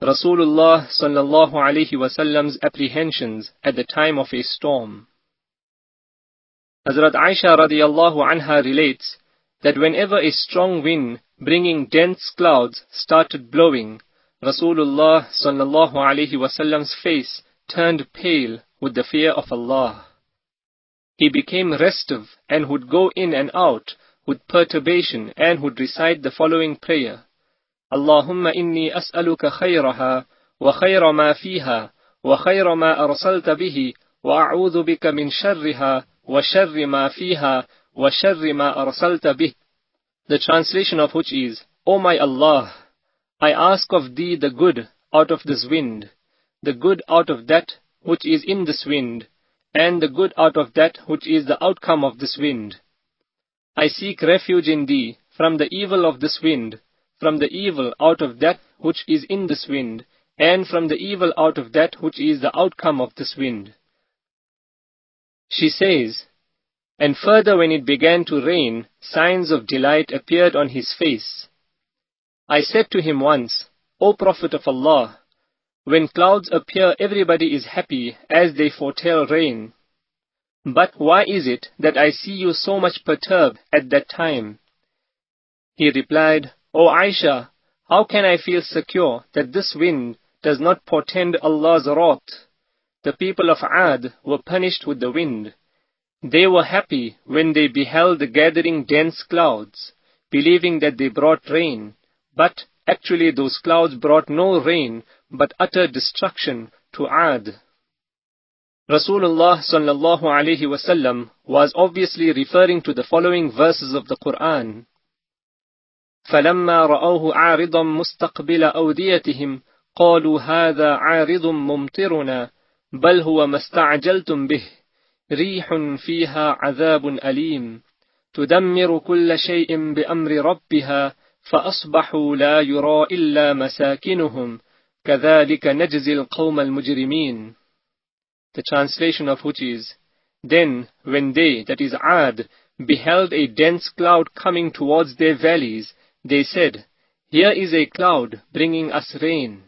Rasulullah sallallahu alaihi wasallam's apprehensions at the time of a storm. Hazrat Aisha radiyallahu anha relates that whenever a strong wind bringing dense clouds started blowing, Rasulullah sallallahu alaihi wasallam's face turned pale with the fear of Allah. He became restive and would go in and out with perturbation and would recite the following prayer: Allahumma inni as'aluka khayraha wa khayra ma fiha wa khayra ma arsalta bihi wa a'udhu bika min sharriha wa sharri ma fiha wa sharri ma arsalta bih. The translation of which is, O my Allah, I ask of thee the good out of this wind, the good out of that which is in this wind, and the good out of that which is the outcome of this wind. I seek refuge in thee from the evil of this wind, from the evil out of that which is in this wind, and from the evil out of that which is the outcome of this wind. She says, and further when it began to rain, signs of delight appeared on his face. I said to him once, O Prophet of Allah, when clouds appear everybody is happy as they foretell rain. But why is it that I see you so much perturbed at that time? He replied, O Aisha, how can I feel secure that this wind does not portend Allah's wrath? The people of Ad were punished with the wind. They were happy when they beheld the gathering dense clouds, believing that they brought rain, but actually those clouds brought no rain, but utter destruction to Ad. Rasulullah sallallahu alaihi wasallam was obviously referring to the following verses of the Qur'an. فَلَمَّا رَأَوْهُ عَارِضًا مُسْتَقْبِلَ أَوْدِيَتِهِمْ قَالُوا هَذَا عَارِضٌ مُمْطِرُنَا بَلْ هُوَ مَا اسْتَعْجَلْتُمْ بِهِ رِيحٌ فِيهَا عَذَابٌ أَلِيمٌ تُدَمِّرُ كُلَّ شَيْءٍ بِأَمْرِ رَبِّهَا فَأَصْبَحُوا لَا يُرَى إِلَّا مَسَاكِنُهُمْ كَذَلِكَ نَجْزِي الْقَوْمَ الْمُجْرِمِينَ. The translation of which is, then when they, that is Ad, beheld a dense cloud coming towards their valleys, they said, Here is a cloud bringing us rain.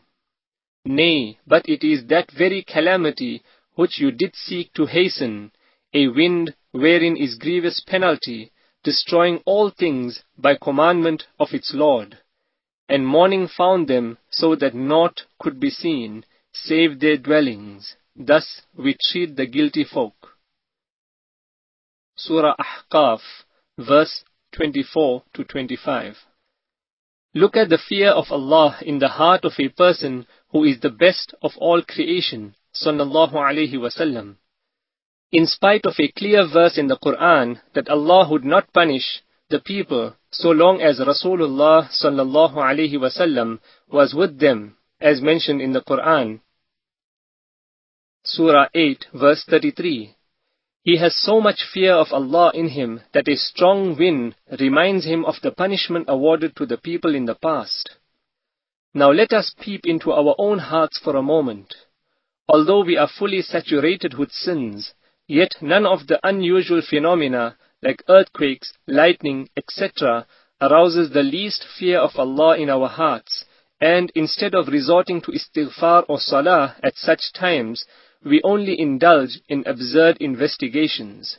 Nay, but it is that very calamity which you did seek to hasten, a wind wherein is grievous penalty, destroying all things by commandment of its Lord. And morning found them so that naught could be seen, save their dwellings. Thus we treat the guilty folk. Surah Ahqaf, verse 24 to 25. Look at the fear of Allah in the heart of a person who is the best of all creation, sallallahu alaihi wasallam. In spite of a clear verse in the Qur'an that Allah would not punish the people so long as Rasulullah sallallahu alaihi wasallam was with them, as mentioned in the Qur'an. Surah 8, verse 33. He has so much fear of Allah in him that a strong wind reminds him of the punishment awarded to the people in the past. Now let us peep into our own hearts for a moment. Although we are fully saturated with sins, yet none of the unusual phenomena like earthquakes, lightning, etc. arouses the least fear of Allah in our hearts, and instead of resorting to istighfar or salah at such times, we only indulge in absurd investigations.